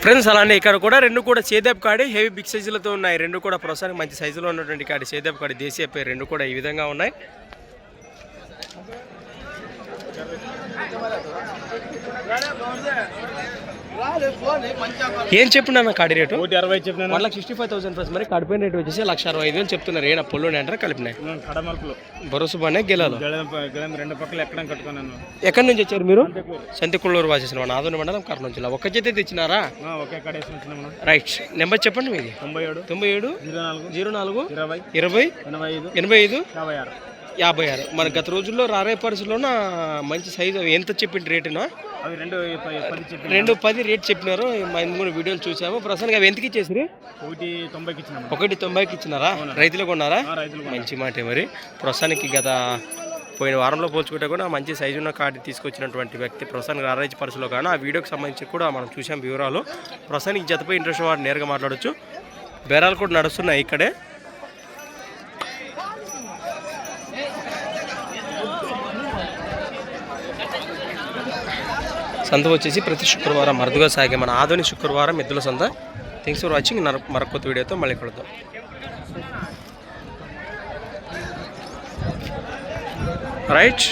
Friends అలానే ఇక్కడ కూడా రెండు కూడా సేదేప్ కాడి హెవీ బిగ్ సైజులతో ఉన్నాయి. రెండు కూడా ప్రస్తుతానికి మంచి సైజులో ఉన్నటువంటి కాడి సేదేప్ కాడి దేశీయ పేరు రెండు కూడా ఈ విధంగా ఉన్నాయి. ఏం చెప్పినా కాడి రేటు 1,65,000 ప్లస్ మరి కడిపోయిన రేటు వచ్చేసి 1,65,000 చెప్తున్నారు. ఏనా పొల్లు అంటారా కలిపినాయి భరోసా బానే గెలాలు ఎక్కడి నుంచి వచ్చారు మీరు? సంతికుళ్ళూరు వాసేసిన ఆదోని మండలం కర్నూలు జిల్లా. ఒక్క చేతి తెచ్చినారా? రైట్. నెంబర్ చెప్పండి మీది. 97 04 20 85 56. మన గత రోజుల్లో రారాయి పరిస్థితుల్లోన మంచి సైజు ఎంత చెప్పింది రేటునా? 210 రేట్ చెప్పినారు. మేము కూడా వీడియోలు చూసాము. ప్రస్తుతానికి అవి ఎంతకి ఇచ్చేసి 190కి ఇచ్చినారా? రైతులు కొన్నారా? మంచి మాట. మరి ప్రస్తుతానికి గత పోయిన వారంలో పోల్చుకుంటే కూడా మంచి సైజు ఉన్న కార్డు తీసుకొచ్చినటువంటి వ్యక్తి ప్రస్తుతానికి రారాయి పరిస్థితిలో కానీ ఆ వీడియోకి సంబంధించి కూడా మనం చూసాం వివరాలు. ప్రస్తుతానికి జతపై ఇంట్రెస్ట్ వాడు నేరుగా మాట్లాడచ్చు. బేరాలు కూడా నడుస్తున్నాయి ఇక్కడే. సంత వచ్చేసి ప్రతి శుక్రవారం అరుదుగా సాగే మన ఆధునిక శుక్రవారం ఎద్దుల సంత. Thanks for watching. మరొక కొత్త వీడియోతో మళ్ళీ కలుద్దాం. రైట్.